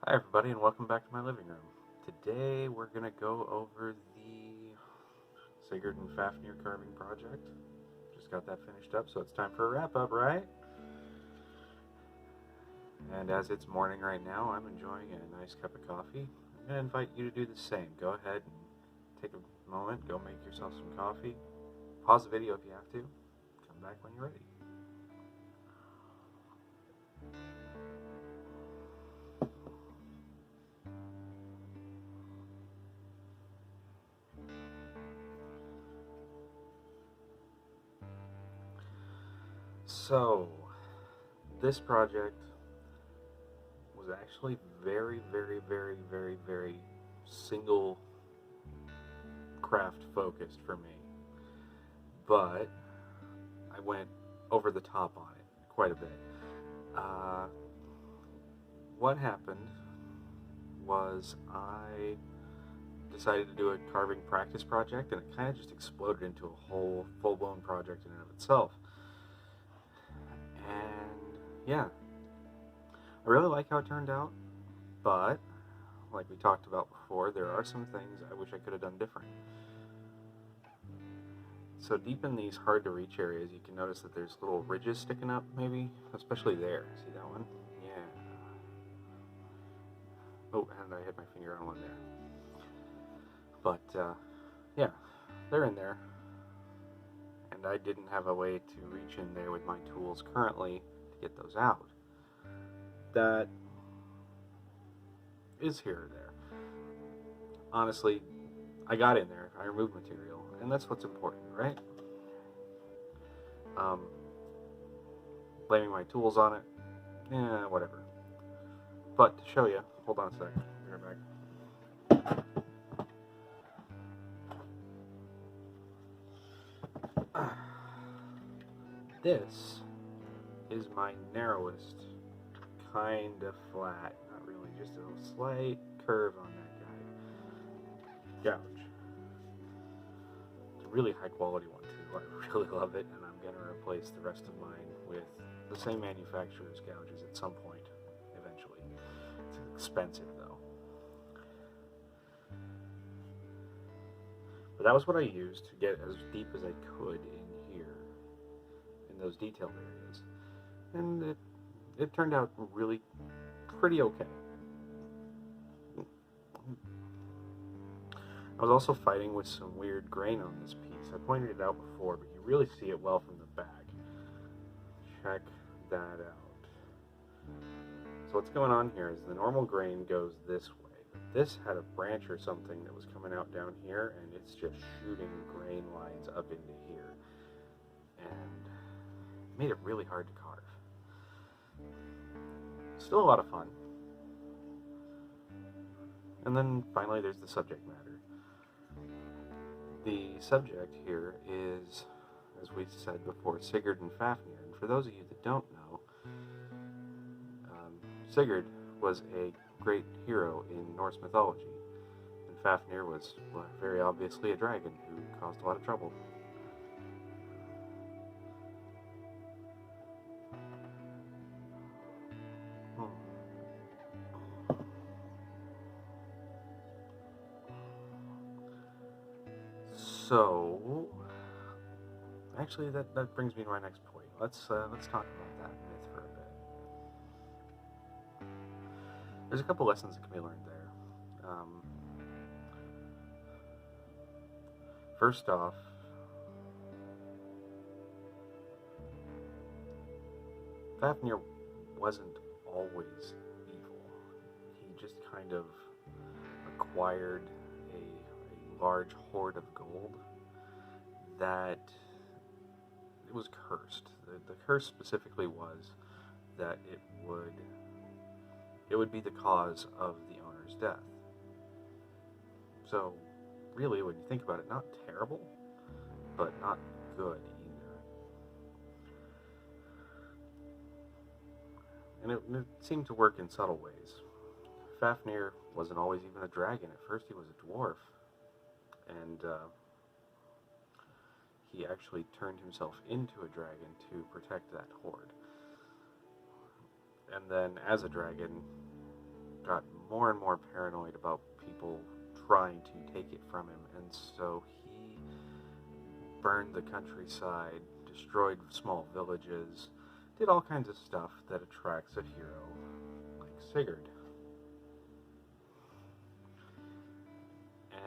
Hi everybody and welcome back to my living room. Today we're going to go over the Sigurd and Fafnir carving project. Just got that finished up, so it's time for a wrap up, right? And as it's morning right now, I'm enjoying a nice cup of coffee. I'm going to invite you to do the same. Go ahead and take a moment, go make yourself some coffee. Pause the video if you have to. Come back when you're ready. So, this project was actually very single craft focused for me, but I went over the top on it quite a bit. Uh, what happened was I decided to do a carving practice project, and it kind of just exploded into a whole full-blown project in and of itself. And yeah, I really like how it turned out, but like we talked about before, there are some things I wish I could have done different. So deep in these hard to reach areas, you can notice that there's little ridges sticking up, maybe, especially there. See that one? Yeah. Oh, and I hit my finger on one there. But yeah, they're in there, and I didn't have a way to reach in there with my tools currently to get those out. That is here or there. Honestly, I got in there, I removed material, and that's what's important, right? Um, Blaming my tools on it, yeah, whatever. But to show you, hold on a sec, be right back. This is my narrowest kind of flat, not really, just a slight curve on that guy. Gouge. It's a really high quality one too. I really love it, and I'm going to replace the rest of mine with the same manufacturer's gouges at some point, eventually. It's expensive though. But that was what I used to get as deep as I could in here, in those detailed areas. And it turned out really pretty okay. I was also fighting with some weird grain on this piece. I pointed it out before, but you really see it well from the back. Check that out. So what's going on here is the normal grain goes this way. But this had a branch or something that was coming out down here, and it's just shooting grain lines up into here. And it made it really hard to carve. Still a lot of fun. And then finally there's the subject matter. The subject here is, as we said before, Sigurd and Fafnir. And for those of you that don't know, Sigurd was a great hero in Norse mythology, and Fafnir was, well, very obviously a dragon who caused a lot of trouble. So, actually, that brings me to my next point. Let's talk about that myth for a bit. There's a couple lessons that can be learned there. First off, Fafnir wasn't always evil. He just kind of acquired a large hoard of gold that it was cursed. The curse specifically was that it would be the cause of the owner's death. So, really, when you think about it, not terrible, but not good either. And it seemed to work in subtle ways. Fafnir wasn't always even a dragon. At first, he was a dwarf, and he actually turned himself into a dragon to protect that hoard. And then, as a dragon, got more and more paranoid about people trying to take it from him, and so he burned the countryside, destroyed small villages, did all kinds of stuff that attracts a hero like Sigurd.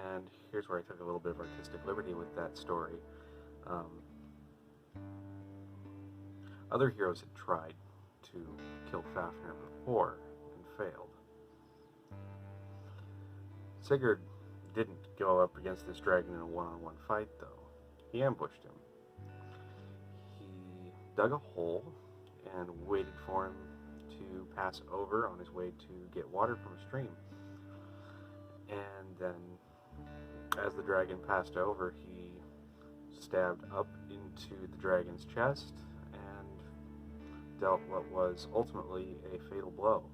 And here's where I took a little bit of artistic liberty with that story. Other heroes had tried to kill Fafnir before and failed. Sigurd didn't go up against this dragon in a one-on-one fight, though. He ambushed him. He dug a hole and waited for him to pass over on his way to get water from a stream. And then, as the dragon passed over, he stabbed up into the dragon's chest and dealt what was ultimately a fatal blow.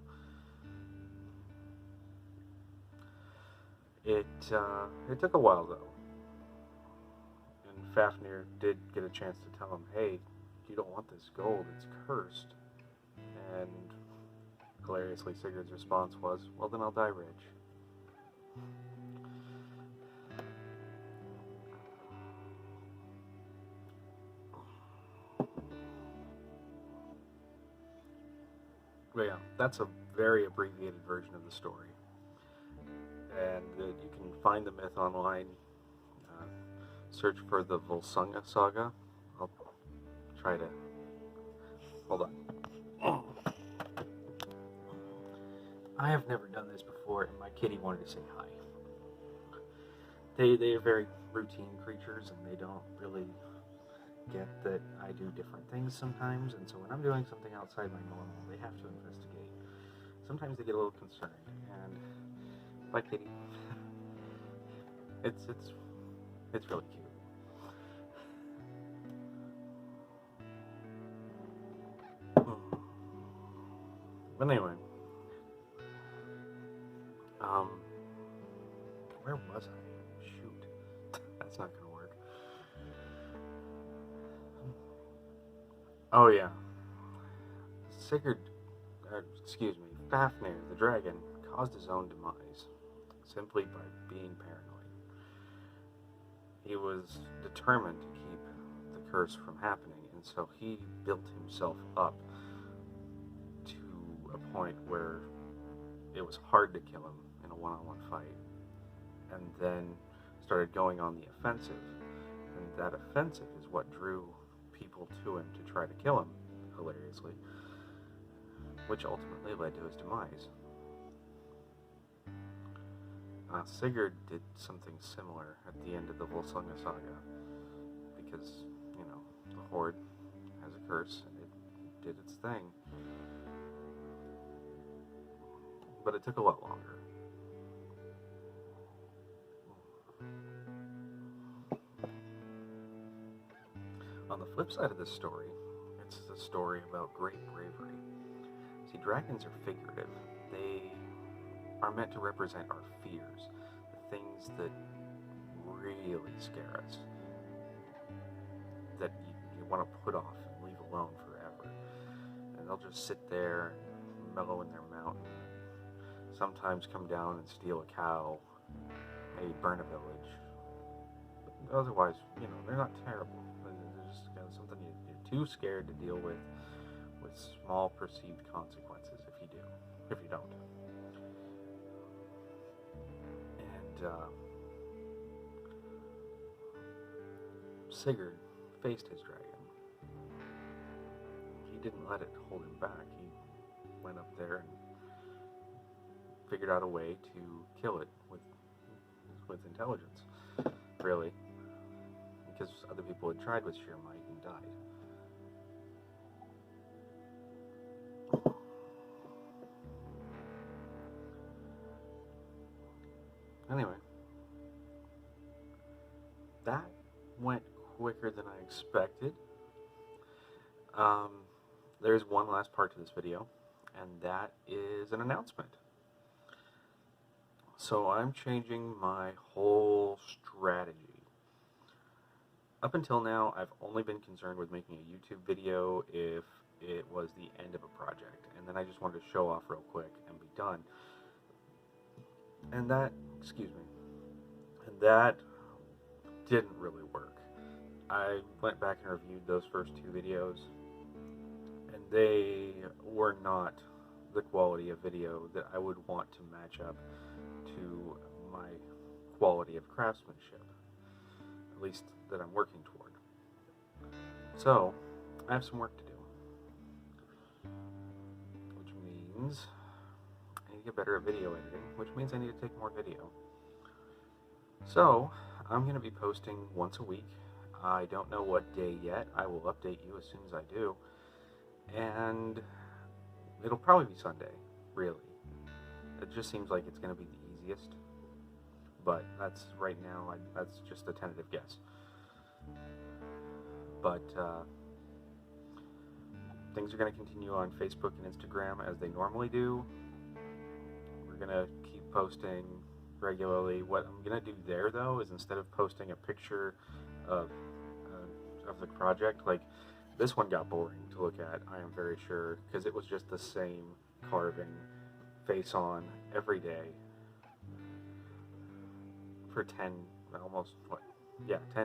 It took a while, though, and Fafnir did get a chance to tell him, hey, you don't want this gold, it's cursed. And hilariously, Sigurd's response was, well, then I'll die rich. But yeah, that's a very abbreviated version of the story. And you can find the myth online. Search for the Volsunga saga. I'll try to... Hold on. I have never done this before, and my kitty wanted to say hi. They are very routine creatures, and they don't really get that I do different things sometimes, and so when I'm doing something outside my normal, they have to investigate. Sometimes they get a little concerned, and my kitty, it's really cute. But anyway, where was I? Shoot, that's not gonna work. Oh yeah, Fafnir, the dragon, caused his own demise simply by being paranoid. He was determined to keep the curse from happening, and so he built himself up to a point where it was hard to kill him in a one-on-one fight, and then started going on the offensive, and that offensive is what drew people to him to try to kill him, hilariously, which ultimately led to his demise. Sigurd did something similar at the end of the Volsunga saga, because, you know, the Horde has a curse, and it did its thing. But it took a lot longer. On the flip side of this story, it's the story about great bravery. See, dragons are figurative. They are meant to represent our fears, the things that really scare us, that you want to put off and leave alone forever. And they'll just sit there and mellow in their mountain, sometimes come down and steal a cow, maybe burn a village. But otherwise, you know, they're not terrible. They're just kind of something you're too scared to deal with small perceived consequences if you don't. And Sigurd faced his dragon. He didn't let it hold him back. He went up there and figured out a way to kill it with intelligence, really, because other people had tried with sheer might and died. Anyway, that went quicker than I expected. There's one last part to this video, and that is an announcement. So I'm changing my whole strategy. Up until now, I've only been concerned with making a YouTube video if it was the end of a project, and then I just wanted to show off real quick and be done. And that, excuse me, and that didn't really work. I went back and reviewed those first two videos, and they were not the quality of video that I would want to match up to my quality of craftsmanship, at least that I'm working toward. So, I have some work to do, which means I need to get better at video editing, which means I need to take more video. So, I'm going to be posting once a week. I don't know what day yet. I will update you as soon as I do. And it'll probably be Sunday, really. It just seems like it's going to be the easiest. But that's right now, that's just a tentative guess. But things are going to continue on Facebook and Instagram as they normally do. We're going to keep posting regularly. What I'm going to do there, though, is instead of posting a picture of the project, like this one got boring to look at, I am very sure, because it was just the same carving face on every day for 10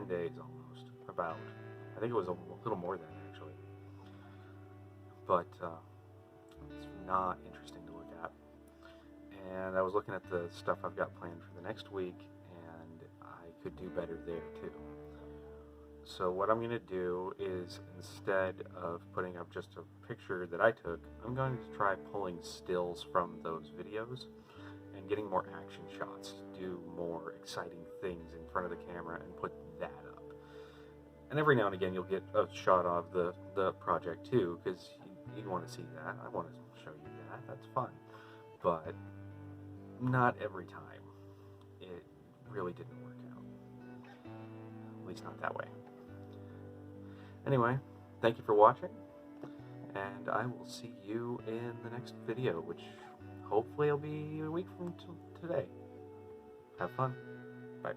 days almost, about. I think it was a little more than actually. But it's not interesting to look at. And I was looking at the stuff I've got planned for the next week, and I could do better there too. So what I'm going to do is, instead of putting up just a picture that I took, I'm going to try pulling stills from those videos and getting more action shots, do more exciting things in front of the camera and put that up. And every now and again you'll get a shot of the project too, because you want to see that. I want to show you that. That's fun. But not every time. It really didn't work out. At least not that way. Anyway, thank you for watching, and I will see you in the next video, which hopefully will be a week from today. Have fun. Bye.